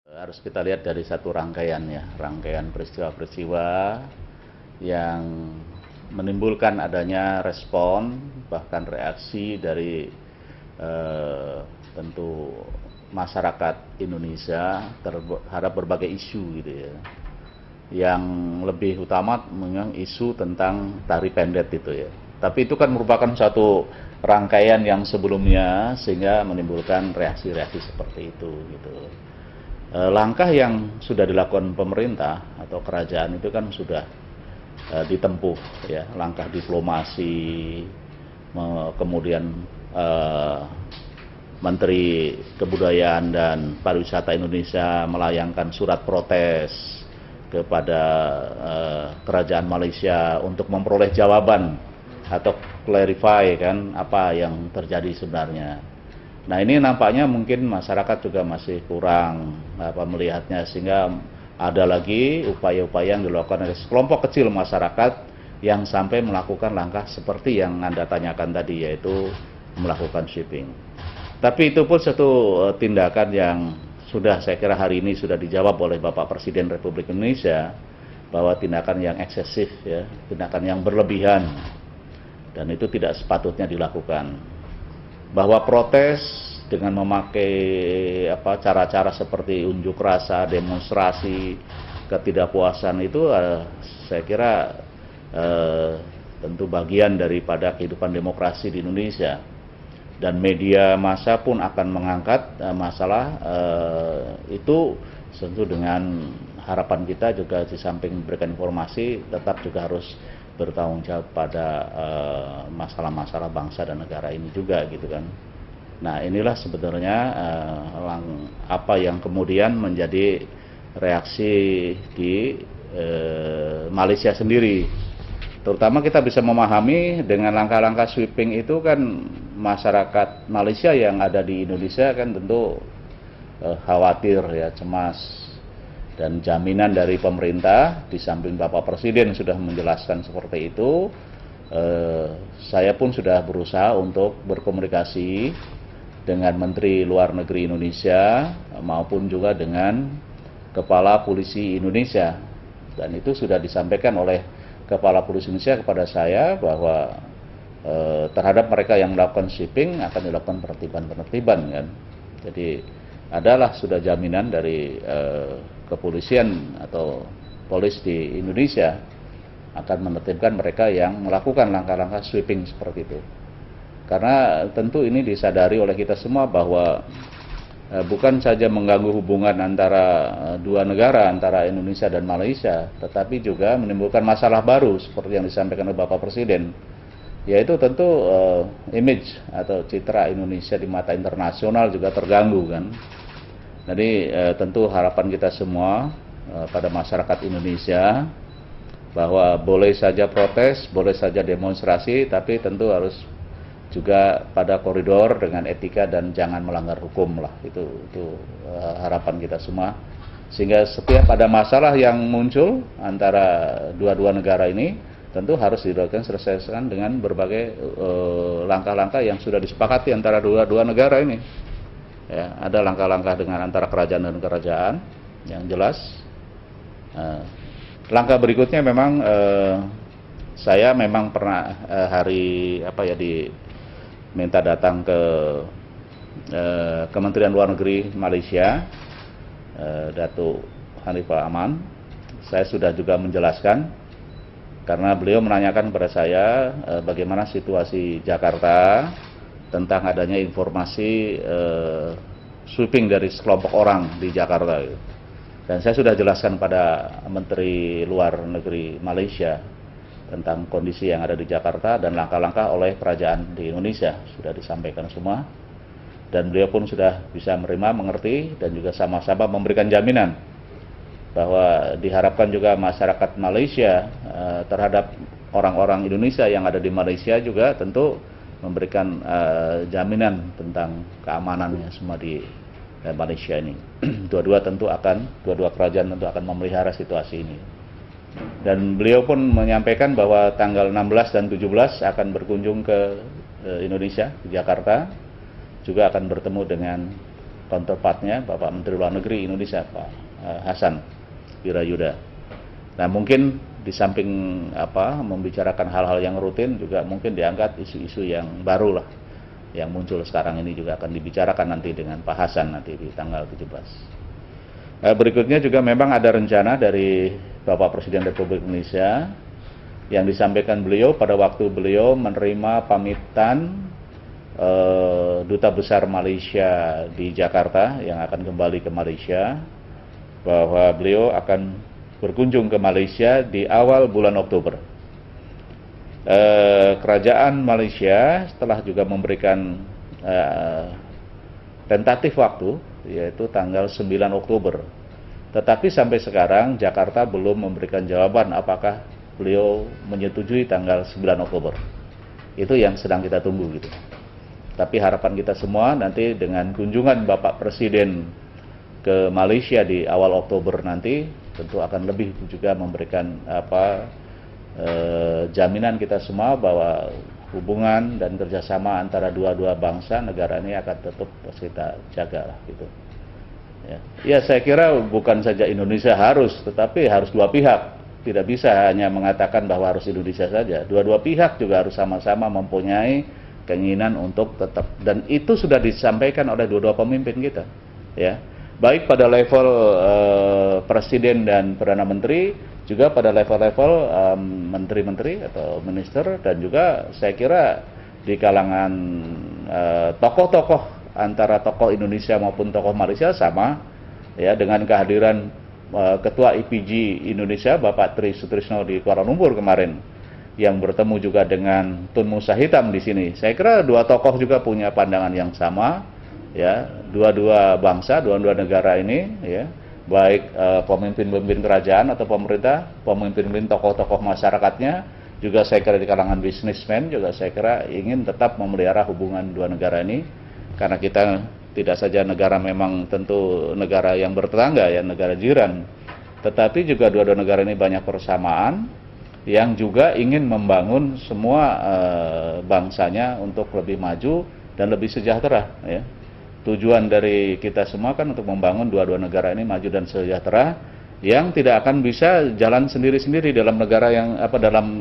Harus kita lihat dari satu rangkaian ya, rangkaian peristiwa-peristiwa yang menimbulkan adanya respon bahkan reaksi dari tentu masyarakat Indonesia terhadap berbagai isu gitu ya. Yang lebih utama memang isu tentang tari pendet itu ya. Tapi itu kan merupakan satu rangkaian yang sebelumnya sehingga menimbulkan reaksi-reaksi seperti itu gitu. Langkah yang sudah dilakukan pemerintah atau kerajaan itu kan sudah ditempuh ya, langkah diplomasi, kemudian Menteri Kebudayaan dan Pariwisata Indonesia melayangkan surat protes kepada kerajaan Malaysia untuk memperoleh jawaban atau clarify kan apa yang terjadi sebenarnya. Nah ini nampaknya mungkin masyarakat juga masih kurang melihatnya, sehingga ada lagi upaya-upaya yang dilakukan oleh sekelompok kecil masyarakat yang sampai melakukan langkah seperti yang Anda tanyakan tadi, yaitu melakukan sweeping. Tapi itu pun satu tindakan yang sudah saya kira hari ini sudah dijawab oleh Bapak Presiden Republik Indonesia, bahwa tindakan yang eksesif ya, tindakan yang berlebihan, dan itu tidak sepatutnya dilakukan. Bahwa protes dengan memakai cara-cara seperti unjuk rasa, demonstrasi, ketidakpuasan itu saya kira tentu bagian daripada kehidupan demokrasi di Indonesia, dan media massa pun akan mengangkat masalah itu tentu dengan harapan kita juga di samping memberikan informasi tetap juga harus bertanggung jawab pada masalah-masalah bangsa dan negara ini juga gitu kan. Nah inilah sebenarnya apa yang kemudian menjadi reaksi di Malaysia sendiri. Terutama kita bisa memahami dengan langkah-langkah sweeping itu kan, masyarakat Malaysia yang ada di Indonesia kan tentu khawatir ya, cemas. Dan jaminan dari pemerintah, di samping Bapak Presiden sudah menjelaskan seperti itu, saya pun sudah berusaha untuk berkomunikasi dengan Menteri Luar Negeri Indonesia maupun juga dengan Kepala Polisi Indonesia. Dan itu sudah disampaikan oleh Kepala Polisi Indonesia kepada saya bahwa terhadap mereka yang melakukan sweeping akan dilakukan penertiban kan. Jadi adalah sudah jaminan dari kepolisian atau polis di Indonesia akan menertibkan mereka yang melakukan langkah-langkah sweeping seperti itu. Karena tentu ini disadari oleh kita semua bahwa bukan saja mengganggu hubungan antara dua negara, antara Indonesia dan Malaysia, tetapi juga menimbulkan masalah baru seperti yang disampaikan oleh Bapak Presiden, yaitu tentu image atau citra Indonesia di mata internasional juga terganggu kan. Jadi tentu harapan kita semua pada masyarakat Indonesia bahwa boleh saja protes, boleh saja demonstrasi, tapi tentu harus juga pada koridor dengan etika dan jangan melanggar hukum lah. Itu harapan kita semua. Sehingga setiap ada masalah yang muncul antara dua-dua negara ini tentu harus dilakukan selesaikan dengan berbagai langkah-langkah yang sudah disepakati antara dua negara ini. Ya, ada langkah-langkah dengan antara kerajaan dan kerajaan yang jelas. Langkah berikutnya memang saya memang pernah diminta datang ke Kementerian Luar Negeri Malaysia, Datuk Hanifah Aman. Saya sudah juga menjelaskan karena beliau menanyakan kepada saya bagaimana situasi Jakarta tentang adanya informasi sweeping dari sekelompok orang di Jakarta. Dan saya sudah jelaskan pada Menteri Luar Negeri Malaysia tentang kondisi yang ada di Jakarta dan langkah-langkah oleh kerajaan di Indonesia sudah disampaikan semua. Dan beliau pun sudah bisa menerima, mengerti, dan juga sama-sama memberikan jaminan bahwa diharapkan juga masyarakat Malaysia terhadap orang-orang Indonesia yang ada di Malaysia juga tentu memberikan jaminan tentang keamanannya semua di Malaysia ini. Dua-dua kerajaan tentu akan memelihara situasi ini. Dan beliau pun menyampaikan bahwa tanggal 16 dan 17 akan berkunjung ke Indonesia, di Jakarta, juga akan bertemu dengan counterpartnya Bapak Menteri Luar Negeri Indonesia Pak Hasan Wirayuda. Nah mungkin di samping membicarakan hal-hal yang rutin juga mungkin diangkat isu-isu yang baru lah yang muncul sekarang ini juga akan dibicarakan nanti dengan Pak Hasan nanti di tanggal 17. Berikutnya juga memang ada rencana dari Bapak Presiden Republik Indonesia yang disampaikan beliau pada waktu beliau menerima pamitan Duta Besar Malaysia di Jakarta yang akan kembali ke Malaysia, bahwa beliau akan berkunjung ke Malaysia di awal bulan Oktober. Kerajaan Malaysia setelah juga memberikan tentatif waktu, yaitu tanggal 9 Oktober. Tetapi sampai sekarang Jakarta belum memberikan jawaban apakah beliau menyetujui tanggal 9 Oktober. Itu yang sedang kita tunggu gitu. Tapi harapan kita semua nanti dengan kunjungan Bapak Presiden ke Malaysia di awal Oktober nanti tentu akan lebih juga memberikan jaminan kita semua bahwa hubungan dan kerjasama antara dua bangsa negara ini akan tetap kita jaga lah gitu. Ya saya kira bukan saja Indonesia harus, tetapi harus dua pihak. Tidak bisa hanya mengatakan bahwa harus Indonesia saja. Dua pihak juga harus sama-sama mempunyai keinginan untuk tetap, dan itu sudah disampaikan oleh dua pemimpin kita, ya. Baik pada level presiden dan perdana menteri, juga pada level-level menteri-menteri atau minister, dan juga saya kira di kalangan tokoh-tokoh antara tokoh Indonesia maupun tokoh Malaysia sama, ya, dengan kehadiran Ketua IPG Indonesia Bapak Tri Sutrisno di Kuala Lumpur kemarin, yang bertemu juga dengan Tun Musa Hitam di sini. Saya kira dua tokoh juga punya pandangan yang sama, ya, dua bangsa, dua negara ini, ya, baik pemimpin-pemimpin kerajaan atau pemerintah, pemimpin tokoh-tokoh masyarakatnya, juga saya kira di kalangan bisnismen juga saya kira ingin tetap memelihara hubungan dua negara ini, karena kita tidak saja negara memang tentu negara yang bertetangga, ya, negara jiran, tetapi juga dua negara ini banyak persamaan yang juga ingin membangun semua bangsanya untuk lebih maju dan lebih sejahtera, ya. Tujuan dari kita semua kan untuk membangun dua negara ini maju dan sejahtera, yang tidak akan bisa jalan sendiri-sendiri dalam negara yang dalam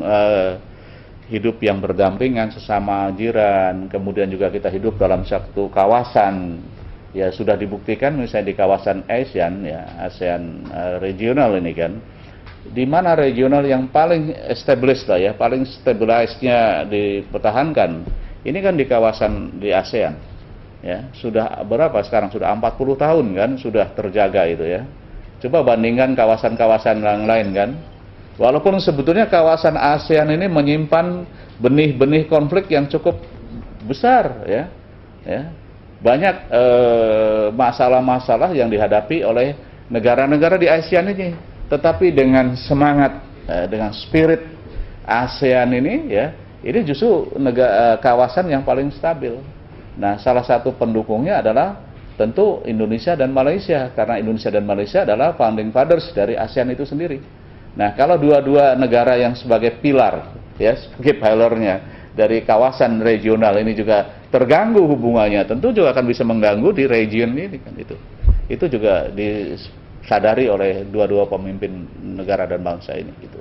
hidup yang berdampingan sesama jiran. Kemudian juga kita hidup dalam satu kawasan, ya, sudah dibuktikan misalnya di kawasan ASEAN, ya, ASEAN regional ini kan, di mana regional yang paling established lah, ya, paling stabilized-nya dipertahankan ini kan di kawasan di ASEAN, ya. Sudah berapa sekarang, sudah 40 tahun kan sudah terjaga itu, ya. Coba bandingkan kawasan-kawasan yang lain kan. Walaupun sebetulnya kawasan ASEAN ini menyimpan benih-benih konflik yang cukup besar, ya. Banyak masalah-masalah yang dihadapi oleh negara-negara di ASEAN ini. Tetapi dengan semangat, dengan spirit ASEAN ini, ya, ini justru kawasan yang paling stabil. Nah, salah satu pendukungnya adalah tentu Indonesia dan Malaysia, karena Indonesia dan Malaysia adalah founding fathers dari ASEAN itu sendiri. Nah, kalau dua negara yang sebagai pilar, ya, sebagai pilarnya dari kawasan regional ini juga terganggu hubungannya, tentu juga akan bisa mengganggu di region ini kan. Itu juga disadari oleh dua pemimpin negara dan bangsa ini gitu.